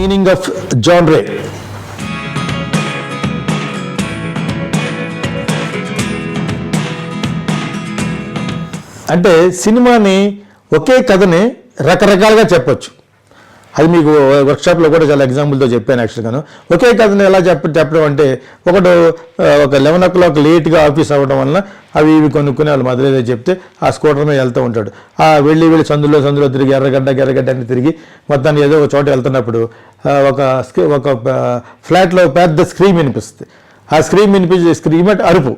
Meaning of జాన్రే. అంటే సినిమాని ఒకే కథని రకరకాలుగా చెప్పొచ్చు. అది మీకు వర్క్షాప్లో కూడా చాలా ఎగ్జాంపుల్తో చెప్పాను. యాక్చువల్గాను ఒకే కథని ఎలా చెప్పడం అంటే ఒక 11 o'clock లేట్గా ఆఫీస్ అవ్వడం వలన అవి ఇవి కొనుక్కునే వాళ్ళు మధ్యలో చెప్తే ఆ స్కూటర్ మీద వెళ్తూ ఉంటాడు. వెళ్ళి సందులో తిరిగి ఎర్రగడ్డ అని తిరిగి మొత్తాన్ని ఏదో ఒక చోట వెళ్తున్నప్పుడు ఒక ఫ్లాట్లో పెద్ద స్క్రీమ్ వినిపిస్తుంది. ఆ స్క్రీమ్ అంటే అరుపు.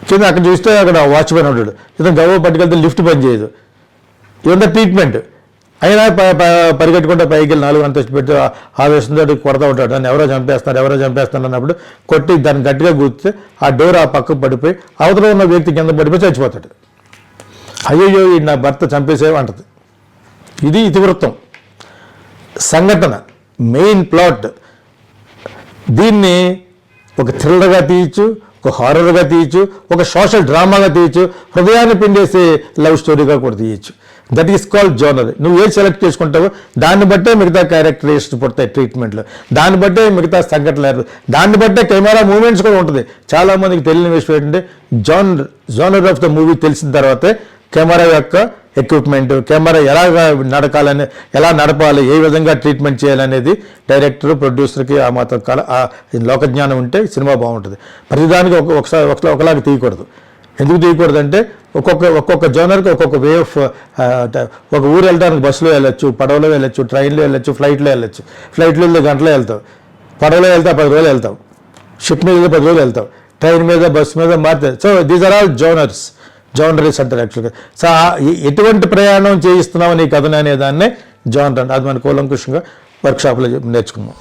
కింద అక్కడ చూస్తే అక్కడ వాచ్మెన్ ఉంటాడు. ఇతను గవ్వ పట్టుకెళ్తే లిఫ్ట్ పని చేయదు. ఇదంతా ట్రీట్మెంట్. అయినా పరిగెట్టుకుంటే పైకి వెళ్ళి 4 అంతస్తు పెట్టి ఆవేశంతో కొడతా ఉంటాడు. దాన్ని ఎవరో చంపేస్తున్నారు అన్నప్పుడు కొట్టి దాన్ని గట్టిగా గుర్తితే ఆ డోర్ ఆ పక్కకు పడిపోయి అవతల ఉన్న వ్యక్తి కింద పడిపోయి చచ్చిపోతాడు. అయ్యో ఈ నా భర్త చంపేసేవంటది. ఇది ఇతివృత్తం, సంఘటన, మెయిన్ ప్లాట్. దీన్ని ఒక థ్రిల్లర్గా తీయచ్చు, ఒక హారర్గా తీయచ్చు, ఒక సోషల్ డ్రామాగా తీయచ్చు, హృదయాన్ని పిండేసే లవ్ స్టోరీగా కూడా తీయచ్చు. That is called genre. నువ్వు ఏది సెలెక్ట్ చేసుకుంటావో దాన్ని బట్టే మిగతా క్యారెక్టరిస్టిక్స్ పుడతాయి ట్రీట్మెంట్లో, దాన్ని బట్టే మిగతా సంఘటనలు, దాన్ని బట్టే కెమెరా మూమెంట్స్ కూడా ఉంటుంది. చాలామందికి తెలియని విషయం ఏంటంటే జోనర్ ఆఫ్ ద మూవీ తెలిసిన తర్వాతే కెమెరా యొక్క ఎక్విప్మెంట్, కెమెరా ఎలా నడపాలి, ఏ విధంగా ట్రీట్మెంట్ చేయాలనేది డైరెక్టర్ ప్రొడ్యూసర్కి ఆ మాత్రం లోకజ్ఞానం ఉంటే సినిమా బాగుంటుంది. ప్రతిదానికి ఒకలాగా తీయకూడదు. ఎందుకు తీయకూడదంటే ఒక్కొక్క జోనర్కి ఒక్కొక్క వే ఆఫ్, ఒక ఊరు వెళ్ళడానికి బస్సులో వెళ్ళొచ్చు, పడవలో వెళ్ళొచ్చు, ట్రైన్లో వెళ్ళొచ్చు, ఫ్లైట్లో వెళ్ళొచ్చు. ఫ్లైట్లో వెళ్తే గంటలో వెళ్తావు, పడవలో వెళ్తే 10 రోజులు వెళ్తావు, షిప్ మీద 10 రోజులు వెళ్తావు, ట్రైన్ మీద బస్సు మీద మారుతాయి. సో దీస్ ఆర్ ఆల్ జోనరీస్ అంటారు యాక్చువల్గా. సో ఎటువంటి ప్రయాణం చేయిస్తున్నావు నీ కథను అనేదాన్నే జానర్ అంటే అది మన కూలంకుషంగా వర్క్షాప్లో నేర్చుకున్నాం.